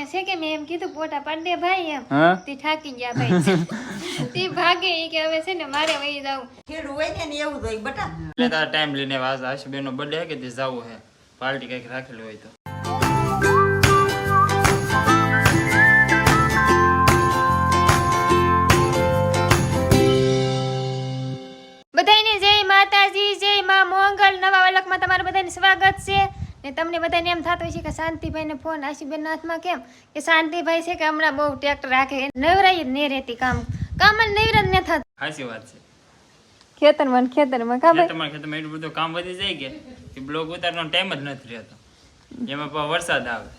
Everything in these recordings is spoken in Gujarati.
છે કે મેં એમ કીધું પોટા પાડી દે ભાઈ એમ તે થાકી ગયા ભાઈ તે ભાગે ઈ કે હવે છે ને મારે વહી જાવ ખેડું હોય ને એવું હોય બટા એટલે તાર ટાઈમ લઈને આજ આશુબેન નો બર્થડે કે તે જવું હે પાર્ટી કઈક રાખેલી હોય તો બધાને જય માતાજી જય માં મોંગલ નવા વલકમાં તમારું બધાને સ્વાગત છે ને તમને બધાને એમ થતું હોય છે કે શાંતિભાઈને ફોન આશુબેનના હાથમાં કેમ કે શાંતિભાઈ છે કે હમણાં બહુ ટ્રેક્ટર રાખે નવરાઈ જ નહીં રહેતી કામ જ નવરા જ ન થતું સાચી વાત છે ખેતરમાં ખેતરમાં એટલું બધું કામ વધી જાય કે બ્લોગ ઉતારવાનો ટાઈમ જ નથી રહેતો એમાં પાછો વરસાદ આવે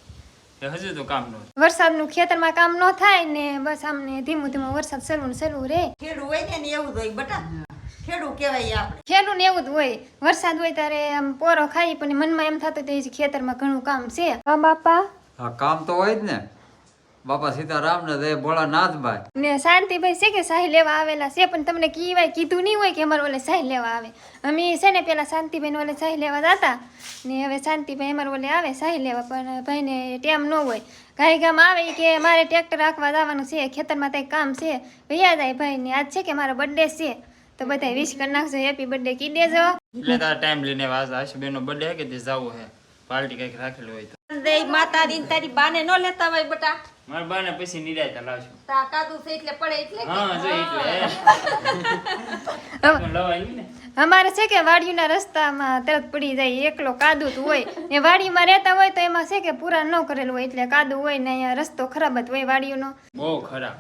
એ હજુ તો કામ ન વરસાદનું ખેતરમાં કામ ન થાય ને બસ આમને ધીમું ધીમું વરસાદ શરૂ રે ખેડું હોય ને એવું હોય બટા ખેડું કહેવાય આપણે ખેડૂત ને એવું જ હોય વરસાદ હોય ત્યારે આમ પોરો ખાઈ પણ મનમાં એમ થતું હતું ખેતરમાં ઘણું કામ છે હા બાપા હા કામ તો હોય જ ને બાપા સીતારામ ને જય ભોળાનાથભાઈ ને શાંતિભાઈ છે કે સાહી લેવા આવેલા છે પણ તમને કીધું નહીં હોય કે અમારે ઓલે સાહી લેવા આવે અમે છે ને પેલા શાંતિભાઈ ઓલે સાહી લેવા જતા ને હવે શાંતિભાઈ અમારે ઓલે આવે સાહી લેવા પણ ભાઈને ટેમ ન હોય ગાય ગામ આવે કે મારે ટ્રેક્ટર રાખવા જવાનું છે ખેતરમાં કંઈક કામ છે ભૈયા જાય ભાઈ ને આજ છે કે મારો બર્થડે છે તો બધા વિશ કરી નાખજો હેપી બર્થડે કી દેજો એટલે તાર ટાઈમ લઈને આજ આશુબેન નો બર્થડે કે તે જવું હે પાર્ટી કઈક રાખેલી હોય તો દે માતાજી તારી બાને ન લેતા હોય બટા મારા બાને પછી નિરાયતા લાવશું તા કાદુ છે એટલે પડે એટલે હા જો એટલે લવાય ને અમારે છે કે વાડીના રસ્તામાં તરત પડી જાય એકલો કાદુ હોય ને વાડીમાં રહેતા હોય તો એમાં છે કે પૂરા ન કરેલું હોય એટલે કાદુ હોય ને અહીંયા રસ્તો ખરાબ જ હોય વાડીઓનો બહુ ખરાબ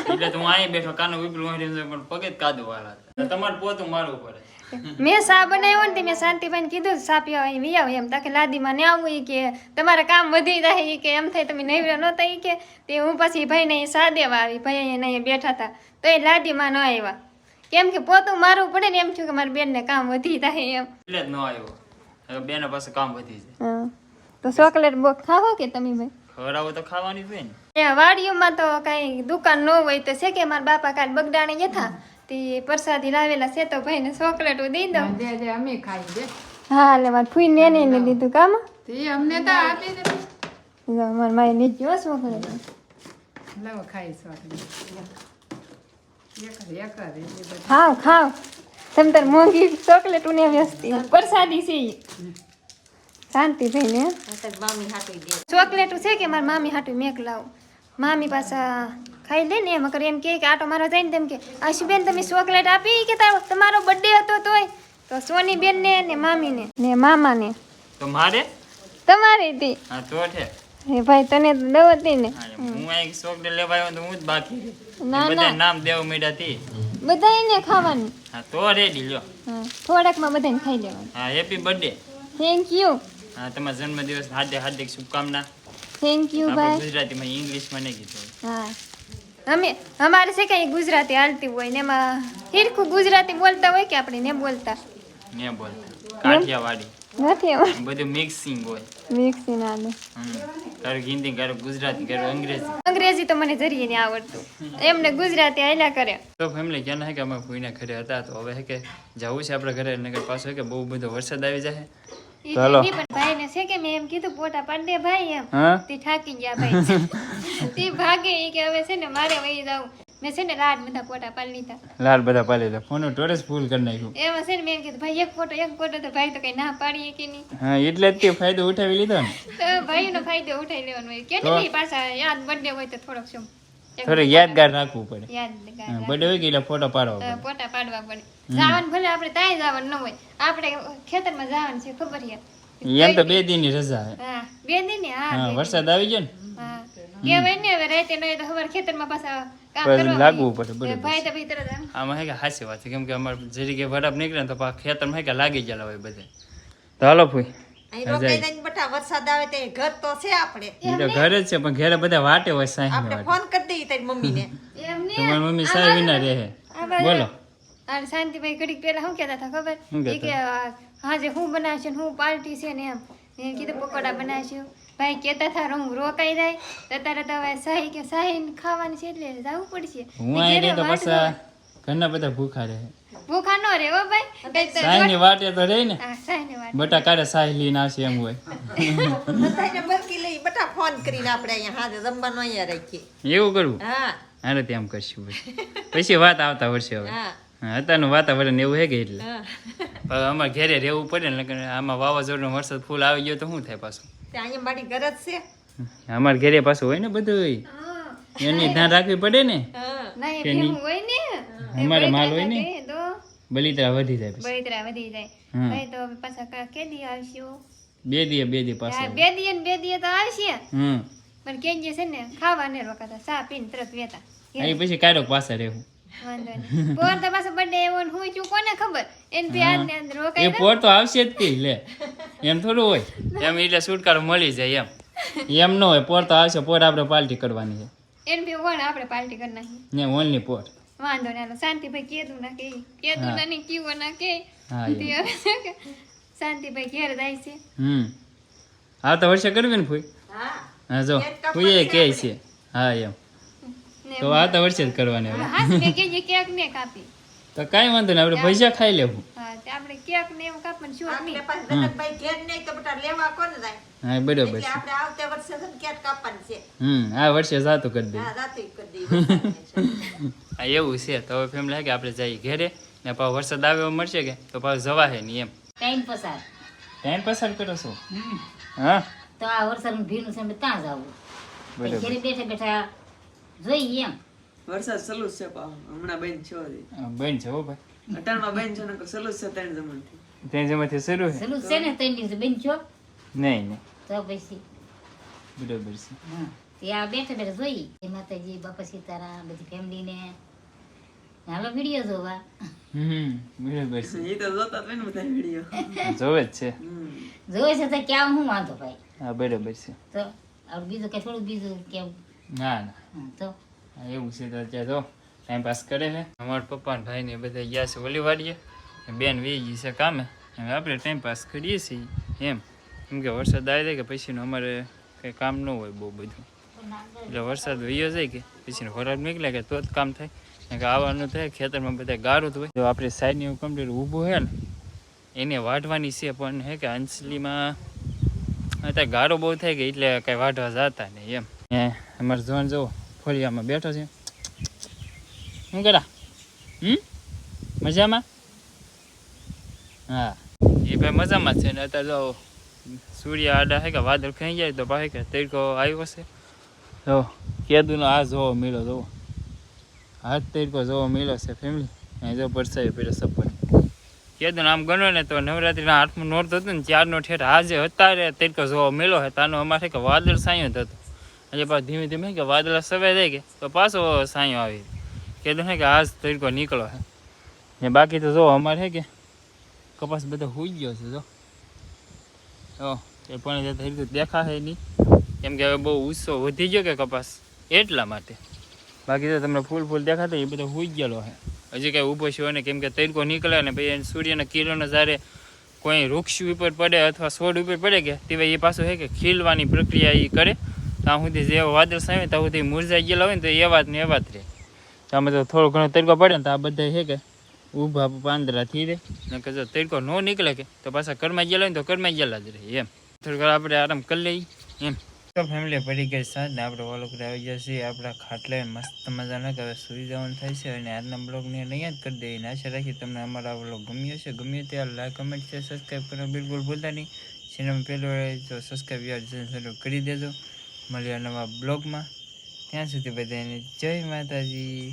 એટલે તું અહીં બેઠો કાનો વિપલું પણ પગે જ કાદુ વાળા તમારે પોતું મારવું પડે મેં સા બનાવ્યો ને મેં શાંતિભાઈને કીધું સા પીવા અહીં વી આવ એમ તાકે લાદીમાં ને આવું ઈ કે તમારે કામ વધી જાય ઈ કે એમ થાય તમે નવરા નહોતા ઈ કે તે હું પછી ભાઈને સા દેવા આવી ભાઈ અહીંયા બેઠા હતા તો એ લાદીમાં ન આવ્યા કેમ કે પોતું મારવું પડે ને એમ થયું કે મારી બેનને કામ વધી જાય એમ એટલે જ ન આવ્યો હવે બેન પાસે કામ વધી જાય તો ચોકલેટ બોક ખાવો કે તમે ભાઈ ખવડાવો તો ખાવાની જ હોય ને એ વાડીઓમાં તો કઈ દુકાન ન હોય તો છે કે મારા બાપા કાલ બગડાણે જતા તે પ્રસાદી લાવેલા છે તો ભાઈને ચોકલેટો દઈ દઉં દે અમે ખાઈ દે હા એટલે મારે ફૂઈને એને દીધું કામ તે અમને તો આપી દે મારા માએ લીધું ચોકલેટ લાવો ખાઈ શકો ખાવ તમે તાર મોંઘી ચોકલેટ ને વ્યસ્તી પ્રસાદી છે શાંતિ ભાઈને મામી હાટુઈ દે ચોકલેટ છે કે મારા મામી હાટું મેક લાવું મામી પાછા ખાઈ લે ને મગર એમ કે આટો મારો જાય ને તેમ કે આશુબેન તમે ચોકલેટ આપી કે તમારો બર્થડે હતો તોય તો સોની બેન ને મામી ને મામા ને તો મારે તમારી હતી હા તો છે એ ભાઈ તને તો દવ હતી ને હું અહીં ચોકલેટ લેવા આવ્યો તો હું જ બાકી ના બધા નામ દેવા માંડ્યા હતી બધાને ખાવાની હા તો રેડી લ્યો થોડાકમાં બધાને ખાઈ લેવાનું હા હેપી બર્થડે થેન્ક યુ હા તમારા જન્મદિવસ હાર્દિક શુભકામના થેન્ક યુ આપણે ભાઈ ગુજરાતીમાં ઇંગ્લિશમાં નહીં કીધું હા અમારે છે કઈ ગુજરાતી હાલતી હોય ને એમાં હિરખું ગુજરાતી બોલતા હોય કે આપણે ને બોલતા ને બોલતા કાઠિયાવાડી નથી એમાં બધું મિક્સિંગ હોય મિક્સી ના દે કારું હિન્દી કારું ગુજરાતી કારું અંગ્રેજી અંગ્રેજી તો મને જરીએ નહીં આવડતું એમને ગુજરાતી હાલ્યા કરે તો ફેમિલી ક્યાં હે કે અમે કોઈના ઘરે હતા તો હવે હે કે જવું છે આપણે ઘરે નગર પાછો કે બહુ બધો વરસાદ આવી જાય ચાલો ભાઈ ને છે કે મેં એમ કીધું પોટા પાડી દે ભાઈ એમ તે થાકી ગયા ભાઈ તે ભાગે ઈ કે હવે છે ને મારે વહી જાવ મેં છે ને લાડ બધા પોટા પાડી લીધા લાલ બધા પાડી લીધા ફોન ટોરેસ ફૂલ કરી નાખ્યું એમાં છે ને મેં કીધું ભાઈ એક ફોટો તો ભાઈ તો કઈ ના પાડીએ કે નહીં હા એટલે જ તે ફાયદો ઉઠાવી લીધો ને તો ભાઈનો ફાયદો ઉઠાઈ લેવાનો હોય કેટલી પાછા યાદ બર્થડે હોય તો થોડોક શું થોડું યાદગાર રાખવું પડે યાદ બર્થડે હોય કે એટલે ફોટો પાડવા પડે પોટા પાડવા પડે જવાનું ભલે આપણે ત્યાં જવાનું ન હોય આપણે ખેતરમાં જવાનું છે ખબર યાર એમ તો 2 દિનની રજા હે હા 2 દિન ને હા વરસાદ આવી ગયો ને હા કેવાય ને હવે રાતે ન હોય તો ખબર ખેતરમાં પાછા કામ પછી કરવા લાગવું પડે બરોબર ભાઈ તો ભાઈ તરત આમાં હે કે હાસી વાત છે કેમ કે અમારે જરી કે વરાપ નીકળે ને તો પાછા ખેતરમાં હે કે લાગી ગયેલા હોય બધે તો હાલો ફૂઈ અહીં રોકાઈ જાય બટા વરસાદ આવે તે ઘર તો છે આપણે એ તો ઘરે જ છે પણ ઘરે બધા વાટે હોય સાંઈ આપણે ફોન કરી દઈએ તારી મમ્મીને એમ ને તમારી મમ્મી સાંઈ વિના રહે બોલો આ શાંતિભાઈ ઘડીક પહેલા શું કહેતા હતા ખબર શું ઈ કે હાજે હું બનાવશું હું પાર્ટી છે ને એમ કીધું પકોડા બનાવશું ભાઈ કહેતા હતા હું રોકાઈ જાય તો તારે તો હવે સાહી કે સાહી ખાવાની છે એટલે જવું પડશે હું અહીં તો પાછા ઘરના બધા ભૂખા રહે. ભૂખા ન રહે હો ભાઈ. કંઈક તો સાંજની વાટે તો રહે ને. હા, સાંજની વાત. બટા કાઢે સાહી લઈને આવશે એમ હોય. બધાને બરકી લઈ બટા ફોન કરીને આપણે અહીંયા હાજે જમવાનું અહીંયા રાખીએ. એવું કરવું. હા હારે તેમ કરશું પછી વાત આવતા વર્ષે હવે. હા અત્યારનું વાતાવરણ એવું હે કે એટલે હા હવે અમારે ઘરે રહેવું પડે ને નકર આમાં વાવાઝોડનો વરસાદ ફૂલ આવી ગયો તો શું થાય પાછું. તે અહીંયા મારી ઘર જ છે. અમારે ઘરે પાછું હોય ને બધું હા. એની ધ્યાન રાખવી પડે ને. હા ના, એ કે નહીં? ભેગું હોય ને. એ અમારે માલ બળતરા હોય ને. કાઢે તો બલિતરા વધી જાય પછી. બળતરા વધી જાય. હમ. ભાઈ તો પાછા કેદી આવશું? બે દીએ હા, પાછું. 2 દી ને 2 દી તો આવશે. હમ પણ કેજે છે ને ખાવા ને રોકાતા ચા પીને તરત વેતા. અહીં પછી કાઢો પાછા રહેવું. વાંધો નહીં. પોર તો પાછો બર્થડે એવો ને હું છું કોને ખબર. એને બી આજ ને આજ એ રોકાઈ પોર તો આવશે જ તે લે એમ થોડું હોય એમ એટલે છુટકારો મળી જાય એમ ન હોય. પોર તો આવશે. પોર આપણે પાર્ટી કરવાની છે એને બી કોણ આપણે પાર્ટી કરી નાખી. ને ઓનલી પોર. વાંધો નહીં હાલો શાંતિભાઈ કીધું ના કે કીધું ના નહીં કીવું ના કે હા તે એમ. હવે કે શાંતિભાઈ ઘેર જાય છે. આવતા વર્ષે કરવી ને ફૂઈ. હા હા જો કેક કાપવાની ફૂઈએ છે કે છે. હા એમ ને તો આવતા વર્ષે જ કરવાની હવે. હાથ મેં કેજે કેક ને કાપી. તો કાંઈ વાંધો નહીં આપણે ભજીયા ખાઈ લેવું. હા તે આપણે કેક ને એવું કાપવાનું શું આપણે નહીં. પાસે જનકભાઈ ઘેર નહીં તો બટા લેવા કોને જાય. હા બરોબર એટલે છે. આપણે આવતે વર્ષે છે ને કેક કાપવાની છે. આ વર્ષે જાતું કરી દઈએ. હા રાતે કરી દઈએ. હા એવું છે. તો હવે ફેમિલી લાગે આપણે જઈએ ઘેરે ને પાછો વરસાદ આવે એવો મળશે કે તો પાછું જવાય નહીં એમ. ટાઈમ પસાર ટાઈમ પસાર કરો છો. હા તો આ વરસાદનું ભીનું છે ત્યાં જવું બરોબર. ઘરે બેઠા બેઠા જોઈએ એમ વરસાદ સલુ જ છે પાછો. હમણાં બેન છો બન છે હો ભાઈ. અટાણમાં બેન છો નકર સલુ જ છે ત્રણ જમણથી. ત્યાં જેમાંથી શરૂ છે. સલું છે ને 3 દિવસ બેન છો નહીં નહીં તો પછી બરોબર છે. હા ત્યાં બેઠા બેઠા જોઈએ જય માતાજી બાપા સીતારામ બધી ફેમિલીને હાલો વિડીયો જોવા બરોબર છે. એ તો જોતા જ હોય ને બધા વિડીયો. જોવે જ છે. જોવે છે તો ક્યાં હું વાંધો ભાઈ હા બરોબર છે. તો આપણે બીજું કઈ થોડું બીજું કેવું ના ના હા, તો હા, એવું છે. તો અત્યારે તો ટાઈમ પાસ કરે છે. અમારા પપ્પા ને ભાઈ ને બધા ગયા છે ઓલી વાડીએ. બેન વી ગઈ છે કામે. હવે આપણે ટાઈમ પાસ કરીએ છીએ એમ. કેમ કે વરસાદ આવી જાય કે પછીનું અમારે કંઈ કામ ન હોય બહુ બધું. એટલે વરસાદ વયો જાય કે પછીનો વરસાદ નીકળે કે તો જ કામ થાય. કારણ કે આવવાનું થાય ખેતરમાં બધા ગારું જ હોય. જો આપણે સાઈડની એવું કમ્પ્લીટ ઊભું છે ને એને વાઢવાની છે પણ હે કે અંચલીમાં અત્યારે ગારો બહુ થાય કે એટલે કાંઈ વાઢવા જતા નહીં એમ. અમારે જોન જુઓ ફળિયામાં બેઠો છે. શું કરા મજામાં? હા એ ભાઈ મજામાં જ છે ને. અત્યારે જો સૂર્ય આડા હે કે વાદળ ખાઈ જાય તો ભાઈ કે તડકો આવ્યો છે. જો કેદુનો આ જોવો મેળો જોવો હાથ તડકો જોવો મેળો છે ફેમિલી. અહીં જો પરસાવી પડે સપર. કેદું આમ ગણો ને તો નવરાત્રિના 8મું નોરતું હતું ને 4નો ઠેઠ આજે અત્યારે તડકો જોવો મેળો છે. તાનો અમારે કે વાદળ સાંયો જ હતો. હજી પાછું ધીમે ધીમે કે વાદળ સવાઈ જાય કે તો પાછો સાંયો આવી. કીધું ને કે આજ તડકો નીકળો છે ને. બાકી તો જો અમારે કે કપાસ બધો હુઈ ગયો છે. જો એ પાણી જતા એટલું દેખાશે નહીં કેમ કે હવે બહુ ઉત્સવ વધી ગયો કે કપાસ એટલા માટે. બાકી તો તમને ફૂલ ફૂલ દેખાતો એ બધો હુઈ ગયેલો છે. હજી કાંઈ ઊભો છે ને કેમ કે તડકો નીકળે ને પછી સૂર્યના કિરણો જ્યારે કોઈ વૃક્ષ ઉપર પડે અથવા છોડ ઉપર પડે કે તે એ પાછું છે કે ખીલવાની પ્રક્રિયા એ કરે. ત્યાં સુધી જેવો વાદળ સામે ત્યાં સુધી મુરઝાઈ ગયેલા હોય ને તો એવા જ ને એવા જ રહે. તો આમાં તો થોડો ઘણો તડકો પડે ને તો આ બધા છે કે ઊભા પાંદડા થઈ રહે. ને જો તડકો ન નીકળે કે તો પાછા કરમાઈ ગયેલા હોય ને તો કરમાઈ ગયેલા જ રહે એમ. થોડીક વાર આપણે આરામ કરી લઈએ એમ. તો ફેમિલી પડી ગઈ સાંજ ને આપણે વલોકડા આવી ગયા છીએ આપણા ખાટલે મસ્ત મજાના કે હવે સુઈ જવાનું થાય છે. અને આજના બ્લોગને અહીંયા જ કરી દઈએ. આશા રાખી તમને અમારા બ્લોગ ગમ્યો છે. ગમ્યો ત્યારે લાઈક કમેન્ટ છે સબસ્ક્રાઈબ કરવાનું બિલકુલ ભૂલતા નહીં. ચેનલ પહેલો તો સબસ્ક્રાઈબ કરી દેજો. મળ્યા નવા બ્લોગમાં. ત્યાં સુધી બધાને જય માતાજી.